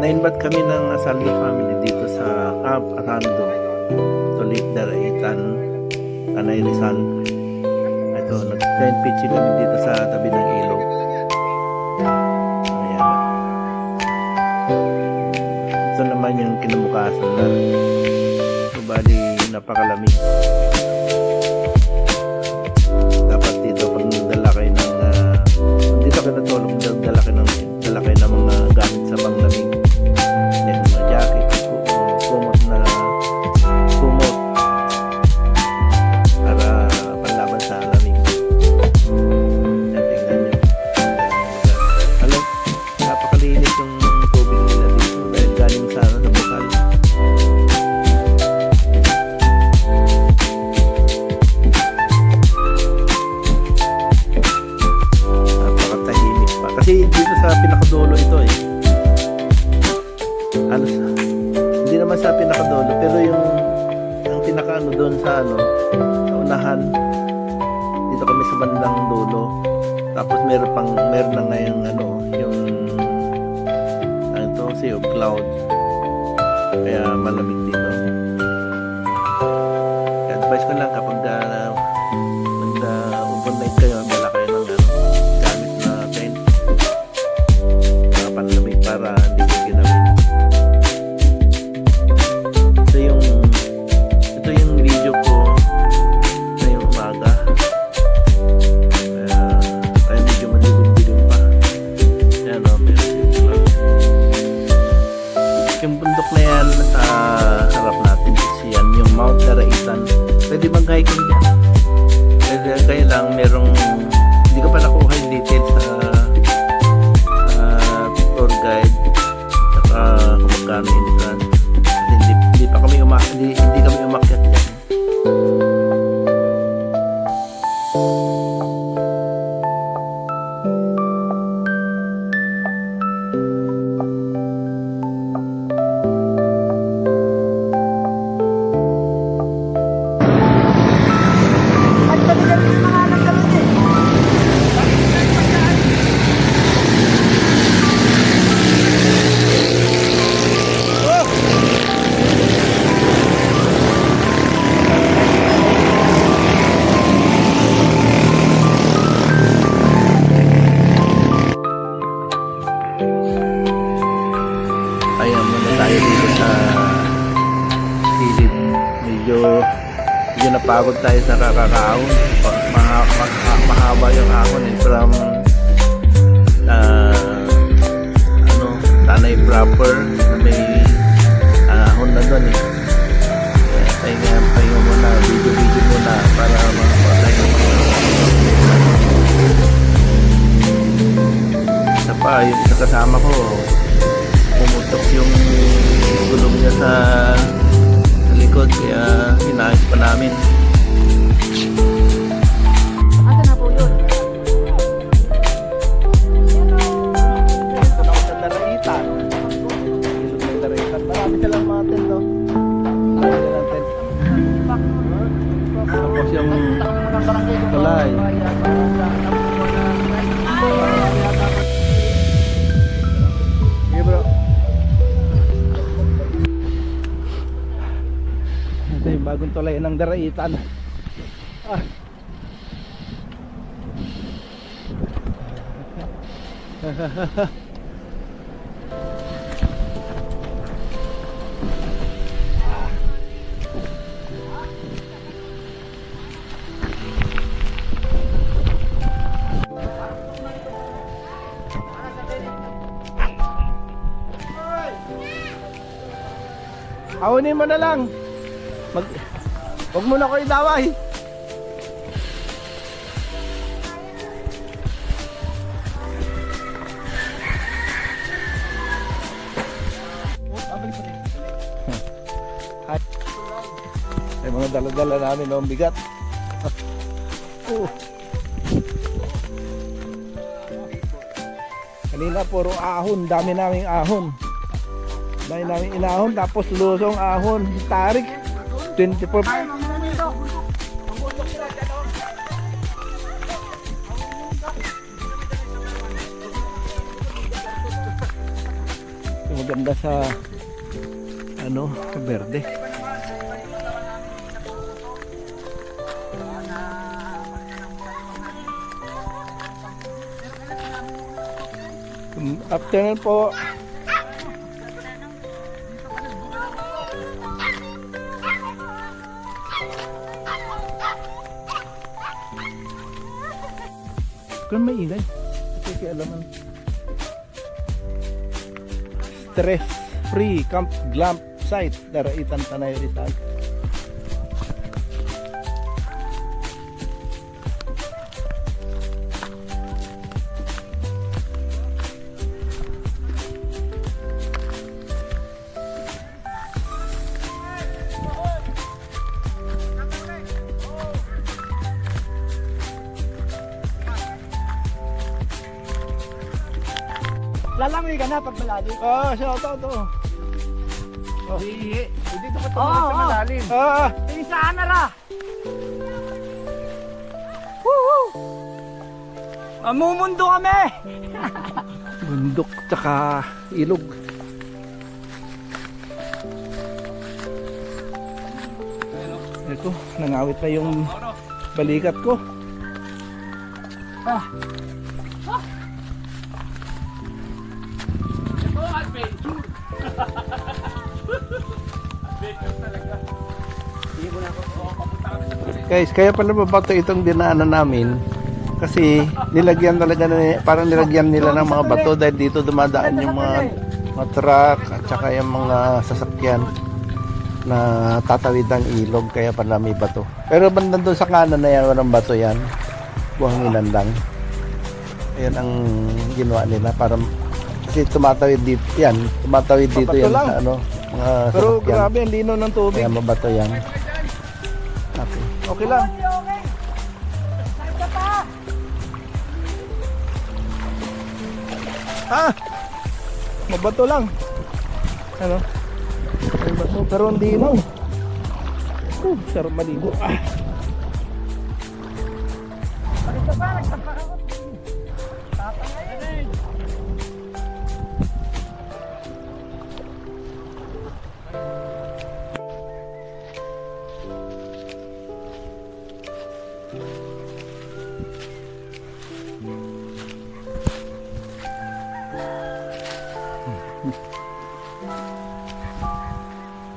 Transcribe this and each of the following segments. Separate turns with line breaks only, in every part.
Na-invite kami ng Asaldo family dito sa Camp Arando, so Lake Daraitan, Tanay Rizal. Ito, nag-tent pitching kami dito sa tabi ng ilog. Ayan. Ito naman yung kinabukasan na. So, bali, napakalamig. Dapat dito, pag nagdala kayo ng dito kayo natulog, dala kayo ng mga gamit sa panglamig. Then, mga jacket, kumot para panlaban sa lamig. Yan, tingnan nyo. Alam, napakalinis yung tubig nila dito dahil galing sa bukal. Napakatahimik pa. Kasi dito sa pinakadulo ito eh. Halos, hindi naman sa pinakadulo, pero yung pinakaano doon sa sa unahan, dito kami sa bandang dulo. Tapos meron na ngayong yung sea of cloud, kaya malamig dito. Kaya advice ko lang kapag overnight kayo, dala kayo ng gamit na tent, panlamig para hindi kayo ginawin. Ito yung video ko ngayong umaga, kaya medyo madilim-dilim pa. Ayan o, yung bundok na yan sa harap natin is yan, yung Mount Daraitan. Pwede mag-hiking dyan. Kaya lang merong, hindi ko pa nakuha yung details sa tour guide saka kung magkano entrance. Hindi kami umakyat dyan. Ayan, muna tayo dito sa silid. Medyo napagod tayo sa kakakaon. Mahaba yung ahon from Tanay proper na may ahon na doon eh. Kaya tayo muna, video muna para makapatay yung isa pa, yung isa kasama ko pumutok yung gulong niya sa likod, kaya inaayos pa namin.
Asa na po yun?
Dito na ako sa Daraitan. Ilog ng Daraitan. Marami silang mga tent, no? Marami silang tent. Tapos yung tulay. Okay, bro. Ito yung bagong tulay ng Daraitan. Aunin mo na lang. Huwag mo na ko idaway. Ay, mga dala-dala namin ang bigat. Kanina puro ahon, dami naming ahon. Dahil namin inahon, tapos lusong ahon, tarik 24. maganda sa ano, berde. Afternoon po. Kung may ingay, kasi alaman. Stress free camp glamp site Daraitan Tanay Rizal.
Lalangoy ka na pag malalim.
Shout out to.
Dito ka tumulog sa malalim. Isa na ra. Woo! Mamumundo kami.
Bundok tsaka ilog. Ito, nangawit na yung balikat ko.
Ito, adventure. Adventure talaga. Hindi ko na ako papunta kami sa tuloy.
Guys, kaya pala babato itong dinaanan namin kasi nilagyan talaga parang nilagyan nila ng mga bato dahil dito dumadaan yung mga truck at saka yung mga sasakyan na tatawid ng ilog kaya pala may bato. Pero banda doon sa kanan na yan, walang bato yan. Buhanginan lang. Ayan ang ginawa nila para kasi tumatawid dito yan. Tumatawid dito yan sa ano, mga
Pero
sasakyan.
grabe, ang lino ng tubig.
Kaya mabato yan. Okay.
Okay lang. Mabato lang. Ano? May bato, pero hindi linaw.
Sarap maligo.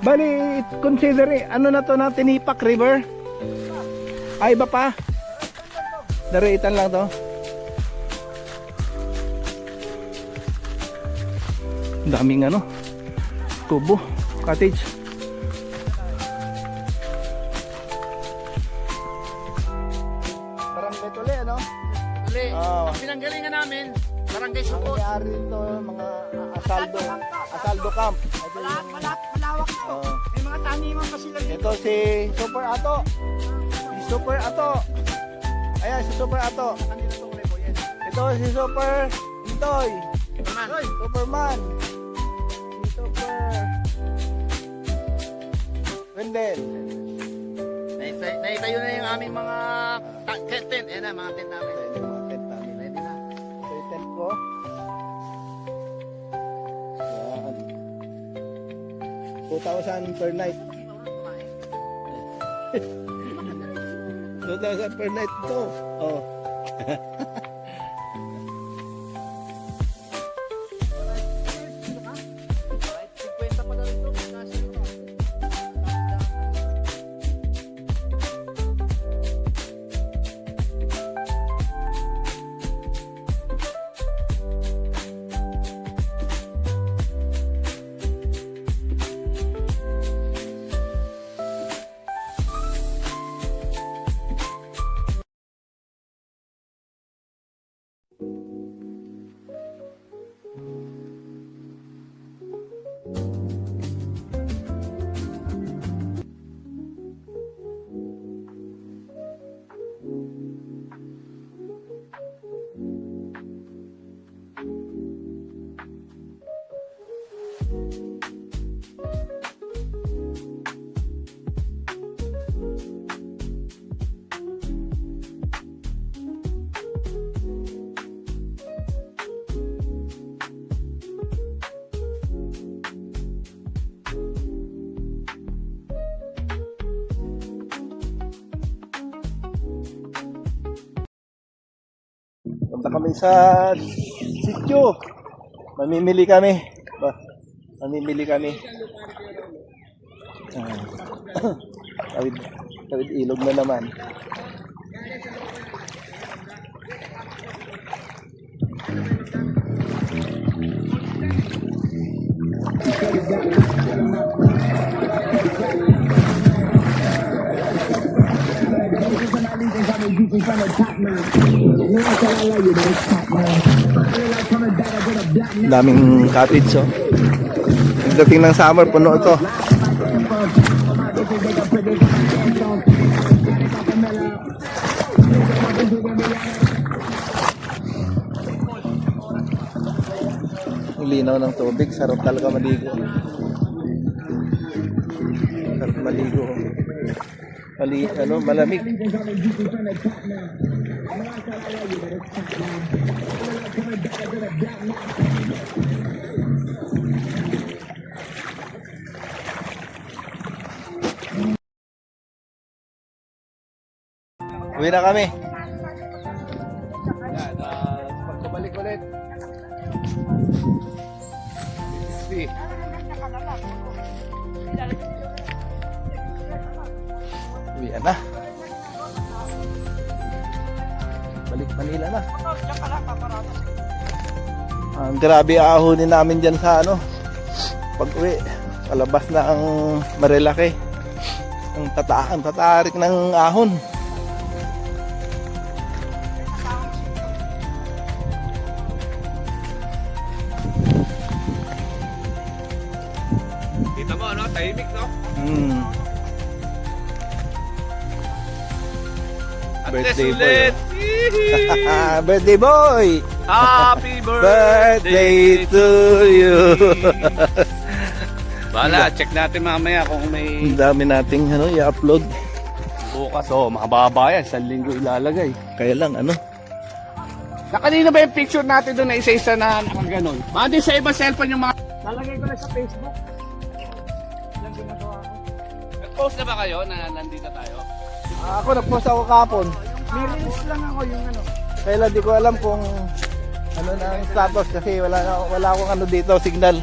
Bali, consider ano na to na Tinipak River? Ay, iba pa? Daraitan lang to. Ang daming ano, kubo, cottage.
Barangay Tuli, ano?
Uli,
Oo.
ang pinanggalingan namin, Barangay Sukot.
Nangyari dito mga Asaldo Camp. Ito yung,
Malawak to.
Oo.
May mga taniman pa sila dito.
Ito si Super Ato. Si Super Ato. Ayan, si Super Ato.
Kanina to kulay po, yes.
Ito si Super Intoy.
Superman.
Superman. Si Super Wendell.
Naitayo na yung aming mga tent. Ayan na, mga tent namin.
Ito yung mga tent namin.
Ready na.
Ito yung tent ko. Yan. 2,000 per night. 2,000 per night to. Oh. Punta kami sa sityo. Mamimili kami. Mamimili kami. Tawid ilog na naman. Daming cottage, oh. Pagdating ng summer, puno ito. Ang linaw ng tubig, sarap talaga maligo. Sarap maligo. Malamig. Uwi na kami. Pagkabalik ulit. Uwi na. Balik Manila na. Ang grabe ahonin namin dyan sa pag uwi. Palabas na ang Marilaki. Ang tatarik ng ahon.
Kita mo, tahimik, no?
Birthday boy.
Ulit.
Birthday boy!
Happy
Birthday to you!
Bala, check natin mamaya kung may
Ang dami nating i-upload.
bukas. Makababa yan. 1 linggo ilalagay.
Kaya lang,
Na kanina ba yung picture natin doon na isa-isa na nakaganon? Mandi sa iba cellphone yung mga... Lalagay ko na sa Facebook. Yan ginagawa ko. Nag-post na ba kayo na nandito tayo?
Ako, nag-post ako kapon.
May reels lang ako yung
Kaya lang, di ko alam kung ano na ang status kasi wala akong dito, signal.